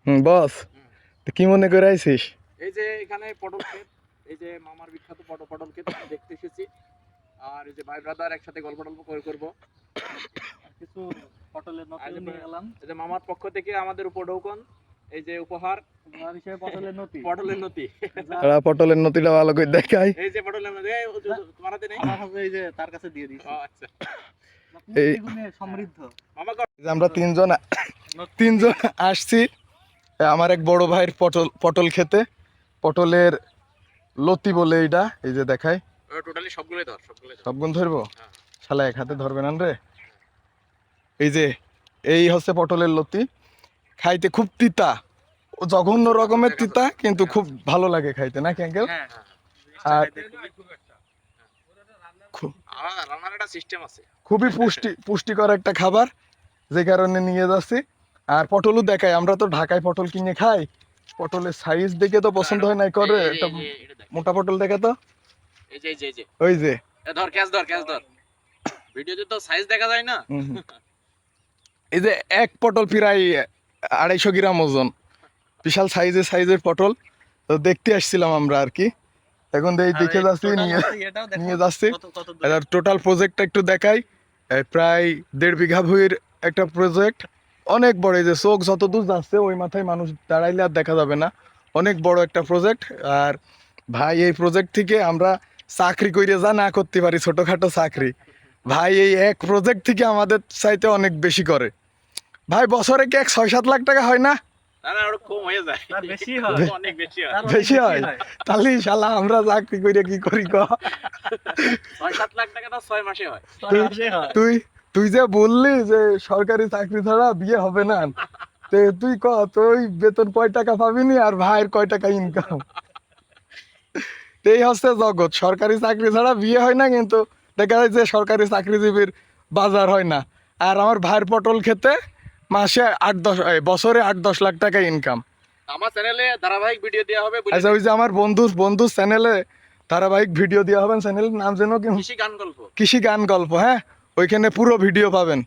বস, তো কি মনে করে আইছিস? এই যে এখানে পটল ক্ষেত, এই যে মামার বিখ্যাত পটল ক্ষেত দেখতে এসেছি। আর এই যে ভাই ব্রাদার একসাথে গল্প টল্প করবো। কিছু পটলের নতি নিয়ে গেলাম। এই যে মামার পক্ষ থেকে আমাদের উপঢৌকন, এই যে উপহার হিসেবে পটলের নতি। পটলের নতি। পটলের নতিটা ভালো করে দেখাই। এই যে পটলের নতি, তোমার হাতে নেই? আমার কাছে এই যে তার কাছে দিয়ে দিয়েছি। আচ্ছা, এই গুণে সমৃদ্ধ। মামা যে আমরা তিনজন আসছি আমার এক বড় ভাইয়ের পটল খেতে। পটলের লতি বলে এইটা, এই যে দেখাই। টোটালি সবগুলোই ধর, সবগুন ধরবো? হ্যাঁ। শালা এক হাতে ধরবে না রে। এই যে এই হচ্ছে পটলের লতি, খাইতে খুব তিতা, জঘন্য রকমের তিতা, কিন্তু খুব ভালো লাগে খাইতে, নাকি আঙ্কেল? হ্যাঁ, আর রান্নার একটা সিস্টেম আছে। খুবই পুষ্টিকর একটা খাবার, যে কারণে নিয়ে যাচ্ছি। আর পটলও দেখাই, আমরা তো ঢাকায় পটল কিনে খাই, পটলের সাইজ দেখে তো পছন্দ হয় নাই করে। একটা মোটা পটল দেখে তো, এই যে এই যে ওই যে ধর ক্যাচ ধর ভিডিওতে তো সাইজ দেখা যায় না। এই যে এক পটল প্রায় 250 গ্রাম ওজন, বিশাল সাইজের পটল। তো দেখতে আসছিলাম আমরা আর কি, এখন এই দেখে যাচ্ছি, নিয়ে যাচ্ছি। টোটাল প্রজেক্টটা একটু দেখাই। প্রায় 1.5 বিঘা ভূমির একটা প্রজেক্ট, অনেক বড়। এই যে চোখ যত দূর যাচ্ছে ওই মাথায় মানুষ দাঁড়াইলে আর দেখা যাবে না, অনেক বড় একটা প্রজেক্ট। আর ভাই এই প্রজেক্ট থেকে আমরা চাকরি করে যা না করতে পারি, ছোটখাটো চাকরি, ভাই এই এক প্রজেক্ট থেকে আমাদের চাইতে অনেক বেশি করে। ভাই বছরে কি 6-7 লাখ টাকা হয় না? বেশি হয়। তাহলে শালা আমরা চাকরি করে কি করি? 6-7 লাখ টাকা তো 6 মাসে হয়। তুই যে বললি যে সরকারি চাকরি ছাড়া বিয়ে হবে না, তুই তুই বেতন কয় টাকা পাবিনি আর ভাইয়ের কয় টাকা ইনকাম? এই হচ্ছে জগৎ, সরকারি চাকরি ছাড়া বিয়ে হয় না, কিন্তু দেখা যায় যে সরকারি চাকরিজীবীর বাজার হয় না। আর আমার ভাইয়ের পটল খেতে মাসে 8-10 বছরে 8-10 লাখ টাকা ইনকাম। আমার চ্যানেলে ধারাবাহিক ভিডিও দেওয়া হবে। আচ্ছা, ওই যে আমার বন্ধুর চ্যানেলে ধারাবাহিক ভিডিও দেওয়া হবে, চ্যানেলের নাম যেন কি? কৃষি গান গল্প। হ্যাঁ, ওইখানে পুরো ভিডিও পাবেন।